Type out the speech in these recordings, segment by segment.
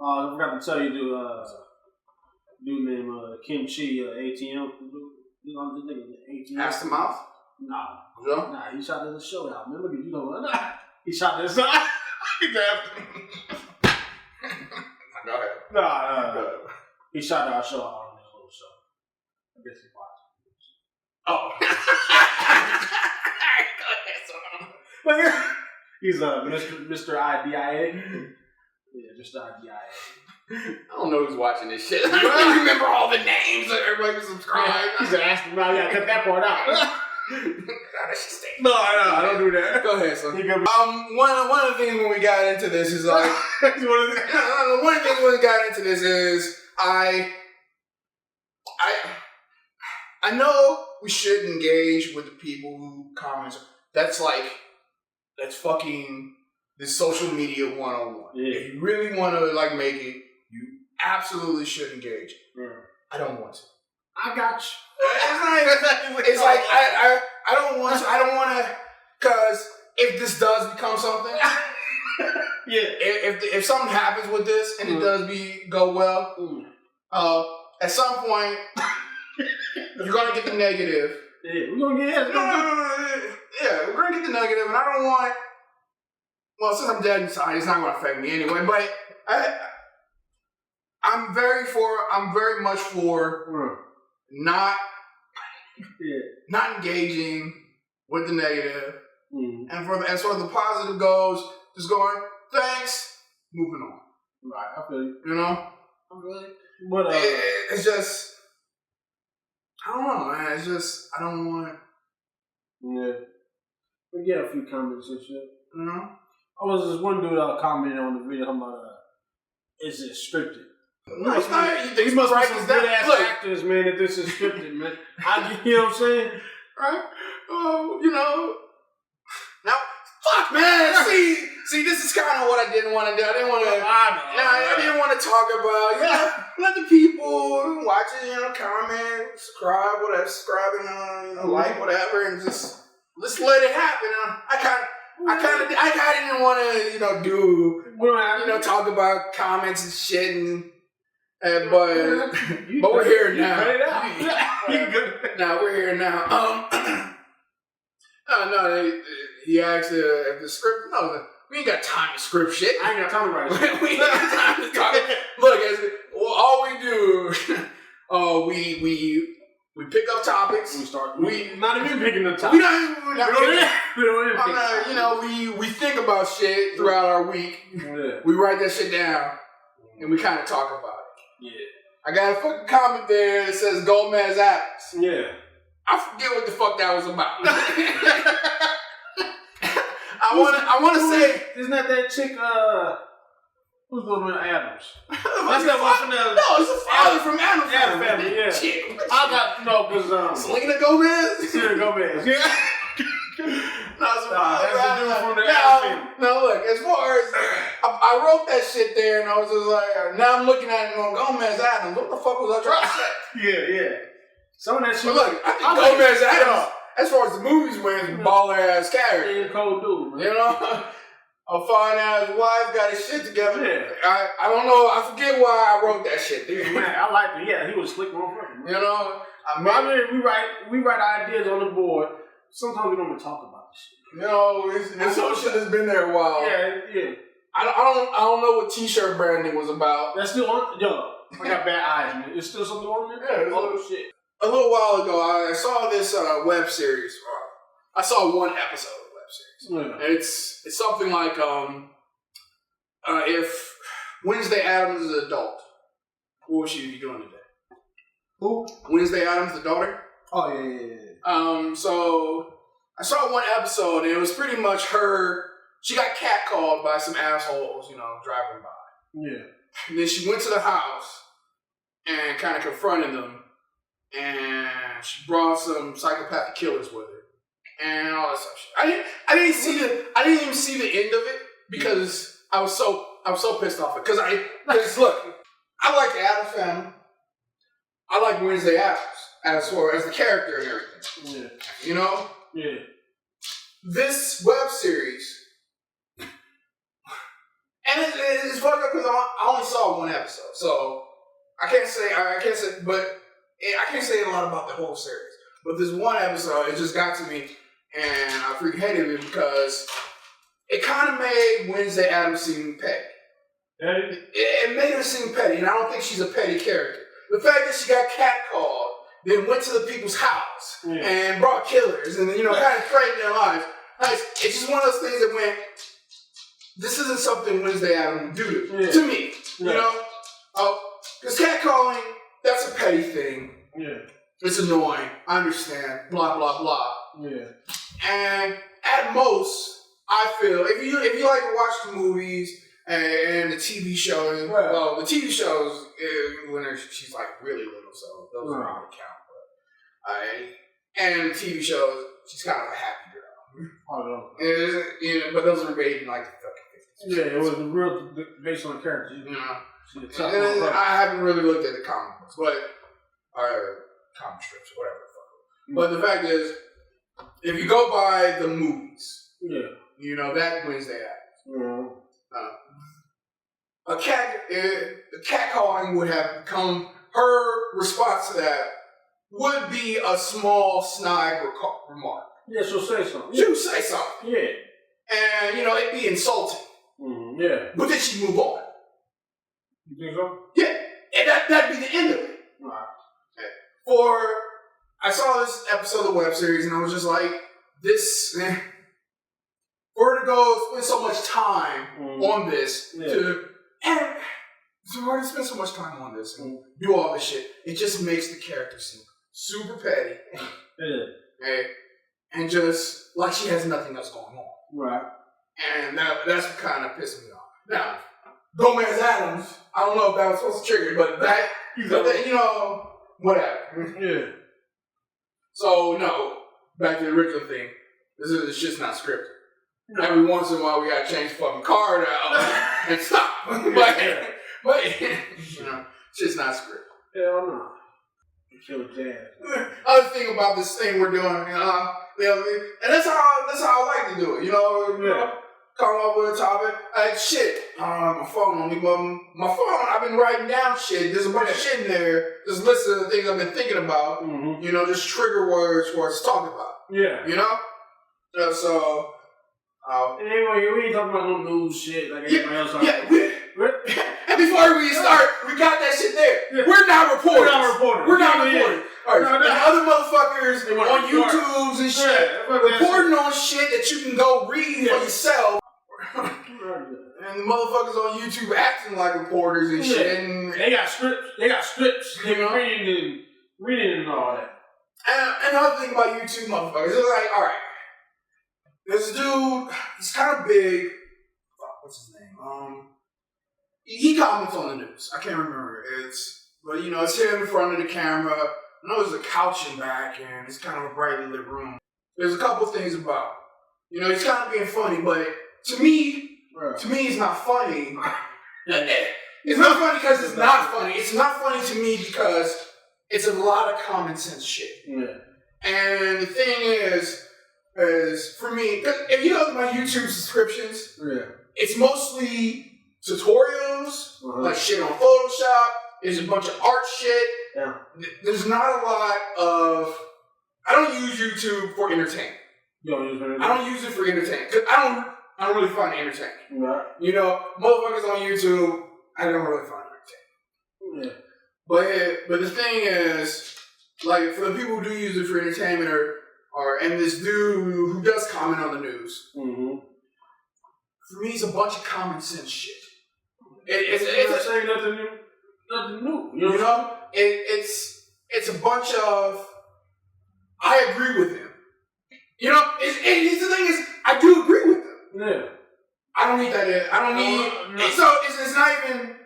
I forgot to tell you, dude named Kim Chi, ATM. You know, this nigga ATM. Ass to mouth? Nah. Yeah? Nah, he shot in the show out. Remember, you know, he shot this side. He grabbed him. Go ahead. Nah, he shot our show out on this little show. I guess he watched it. Oh. Go ahead, son. He's Mr. IDIA. Yeah, Mr. IDIA. I don't know who's watching this shit. I don't remember all the names that everybody was subscribed. He's asking about. Yeah, cut that part out. That shit stinks. No, I don't do that. Go ahead, son. One of the things when we got into this is like one of the things when we got into this is I know we should engage with the people who comment. That's fucking this social media 101. Yeah. If you really want to like make it, you absolutely should engage. Yeah. I don't want to. I got you. It's like I don't want to. I don't want to, because if this does become something, if something happens with this and it does go well, at some point you're gonna get the negative. Yeah, we're gonna get it. Yeah, we're gonna get the negative, and I don't want. Well, since I'm dead inside, it's not gonna affect me anyway. But I'm very much for not engaging with the negative, and as far as the positive goes, just going thanks, moving on. Right, I feel you. You know, but it's just I don't know, man. It's just I don't want. Yeah, we get a few comments and shit. You know, I was this one dude commenting on the video talking about is it scripted? No, it's not. These must be some good ass actors, man. If this is scripted, man, you know what I'm saying, right? You know, now, fuck, man. See, this is kind of what I didn't want to do. I didn't want to. I didn't want to talk about. Let the people watch it, comment, subscribe, and like whatever, and just let it happen. I kind of didn't want to, talk about comments and shit but we're here now. We're here now. No, he asked if the script. No, we ain't got time to script shit. I ain't got time to write shit. We ain't got time to talk. Look, all we do, we pick up topics. We not even picking the topics. We don't even we think about shit throughout our week. Yeah. We write that shit down, and we kind of talk about it. Yeah. I got a fucking comment there that says Gomez Adams. Yeah. I forget what the fuck that was about. I want to say, isn't that chick? Who's the one Adams? That's that one from the. No, it's a father from Adams family. Yeah. Chick. I got because Selena Gomez. Selena Gomez. Yeah. That's the dude from the Adams family. No, look. As far as I wrote that shit there, and I was just like, now I'm looking at it going, Gomez Adams. What the fuck was I trying to say? Yeah. Some of that shit. But look, I think Gomez Adams, as far as the movies went, is a baller ass character. Yeah, cold dude, man. You know, a fine ass wife got his shit together. Yeah. I don't know. I forget why I wrote that shit. Dude. Man, I liked it. Yeah, he was slick motherfucker. You know, I mean, we write ideas on the board. Sometimes we don't even talk about this shit. You know, this whole shit has been there a while. Yeah. I don't know what t-shirt branding was I got bad eyes, man. It's still something on there? Yeah, shit. A little while ago, I saw this web series. I saw one episode of the web series. Yeah. And it's something like if Wednesday Addams is an adult, what would she be doing today? Who? Wednesday Addams, the daughter. Oh yeah. So I saw one episode, and it was pretty much her. She got catcalled by some assholes, driving by. Yeah. And then she went to the house and kind of confronted them. And she brought some psychopathic killers with her, and all that stuff. I didn't even see the end of it because I was so pissed off it. Because look, I like the Addams family. I like Wednesday Addams as far as the character and everything. Yeah. You know. Yeah. This web series, And it's fucked up because I only saw one episode, so I can't say a lot about the whole series. But this one episode, it just got to me, and I freaking hated it because it kind of made Wednesday Addams seem petty. It made her seem petty, and I don't think she's a petty character. The fact that she got catcalled, then went to the people's house and brought killers, and kind of threatened their lives. It's just one of those things that went, this isn't something Wednesday Addams would do to me. Because catcalling, that's a petty thing. Yeah. It's annoying. I understand. Blah, blah, blah. Yeah. And at most, I feel, if you like to watch the movies and the TV shows, well, the TV shows, when she's like really little, so those are out of count. And the TV shows, she's kind of a happy girl. I don't know. But those were made in like the fucking 50s. Yeah, it was real based on the characters. I haven't really looked at the comic books, or comic strips, whatever the fuck. But the fact is, if you go by the movies, that Wednesday Addams. The catcalling would have become, her response to that would be a small snide remark. Yeah, she'll say something. She'll say something. Yeah. And, it'd be insulting. Mm-hmm. Yeah. But then she'd move on. You think so? Yeah. And that'd be the end of it. Right. Okay. I saw this episode of the web series and I was just like, for her to go spend so much time on this, for her to spend so much time on this and do all this shit, it just makes the character seem super petty. Yeah. Okay? And just like she has nothing else going on. Right. And that's what kind of pissed me off. Now, Gomez Addams, I don't know if that was supposed to trigger, but whatever. Yeah. So, no, back to the original thing. This shit's not scripted. No. Every once in a while, we gotta change the fucking card out and stop. but shit's not scripted. Hell no. Kill jazz. Other thing about this thing we're doing, and that's how I like to do it. Come up with a topic. Shit. I don't have my phone on me, but my phone, I've been writing down shit. There's a bunch of shit in there. Just list of the things I've been thinking about. Mm-hmm. Just trigger words for us to talk about. Yeah. So. Anyway, we ain't talking about no news shit like everybody else. And before we start, we got that shit there. Yeah. We're not reporters. We're not reporters. All right. And other motherfuckers on YouTubes and shit reporting on shit that you can go read for yourself. And the motherfuckers on YouTube acting like reporters and shit. And they got scripts. They reading and all that. And another thing about YouTube motherfuckers, it's like, all right, this dude, he's kind of big. What's his name? He comments on the news. I can't remember. It's him in front of the camera. I know there's a couch in back, and it's kind of a brightly lit room. There's a couple things about it. He's kind of being funny, but to me, it's not funny. It's not funny because it's not funny. It's not funny to me because it's a lot of common sense shit. Yeah. And the thing is for me, if you look at my YouTube subscriptions, it's mostly tutorials, like shit on Photoshop. There's a bunch of art shit. Yeah. There's not a lot of. I don't use YouTube for entertainment. You don't use it for entertainment? I don't use it for entertainment because I don't really find it entertaining. Right. Motherfuckers on YouTube, I don't really find it entertaining. Yeah. But the thing is, like, for the people who do use it for entertainment, and this dude who does comment on the news, for me, it's a bunch of common sense shit. It's saying nothing new. It's a bunch of. I agree with him. The thing is, I do agree with him. Yeah. I don't need that. I don't need. So it's not even.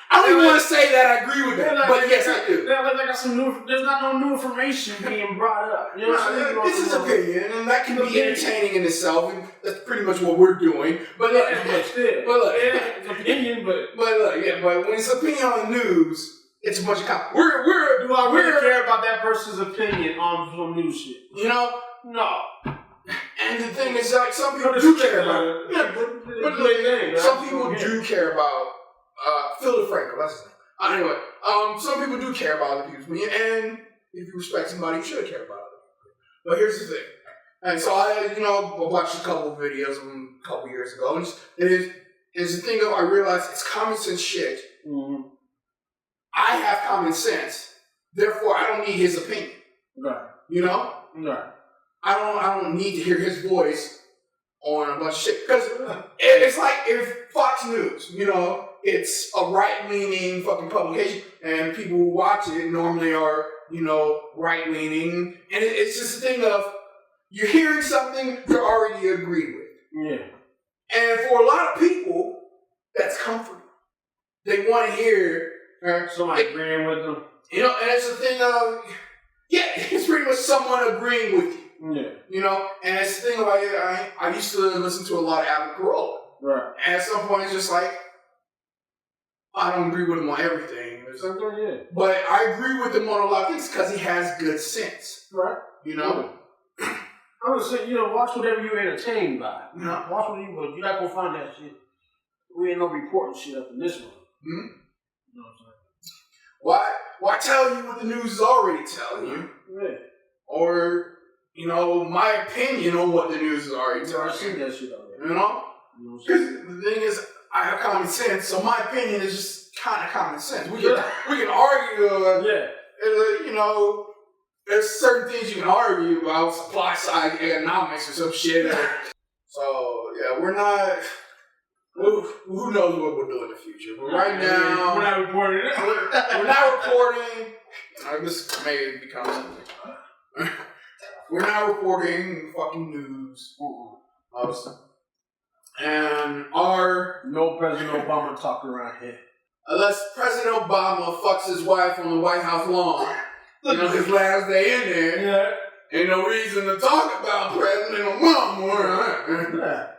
I don't even want to say that I agree with him, but yes, I do. There's not no new information being brought up. This is opinion, and that can be entertaining in itself, and that's pretty much what we're doing. But look, it's opinion, but when it's opinion on the news, it's a bunch of do I really care about that person's opinion on some new shit? No. And the thing is, like, some people do care about it. Yeah, but like, some people do care about Phil DeFranco. That's his name. Anyway, some people do care about other people's opinion, and if you respect somebody, you should care about other people. But here's the thing. And so I, watched a couple of videos of him a couple years ago, and it's the thing of I realized it's common sense shit. Mm-hmm. I have common sense, therefore I don't need his opinion. Right. Right. I don't need to hear his voice on a bunch of shit because it's like if Fox News, it's a right-leaning fucking publication, and people who watch it normally are, right-leaning, and it's just a thing of you're hearing something you already agree with. Yeah. And for a lot of people, that's comforting. They want to hear somebody agreeing with them. And it's a thing of, it's pretty much someone agreeing with you. Yeah. And it's the thing about it, I used to listen to a lot of Adam Carolla. Right. And at some point, it's just like, I don't agree with him on everything. But I agree with him on a lot of things because he has good sense. Right. I would say, watch whatever you're entertained by. Watch what you're not going to find that shit. We ain't no reporting shit up in this one. Mm-hmm. You know what I'm saying? Why tell you what the news is already telling you? Yeah. Or, my opinion on what the news is already telling you. I've seen that shit already. Because the thing is, I have common sense, so my opinion is just kind of common sense. We can argue, there's certain things you can argue about, supply side economics or some shit. So, we're not, who knows what we'll do in the future. But right now, we're not reporting it. We're not reporting. This may become something. We're not reporting fucking news. And no President Obama talk around here. Unless President Obama fucks his wife on the White House lawn, his last day in there, ain't no reason to talk about President Obama.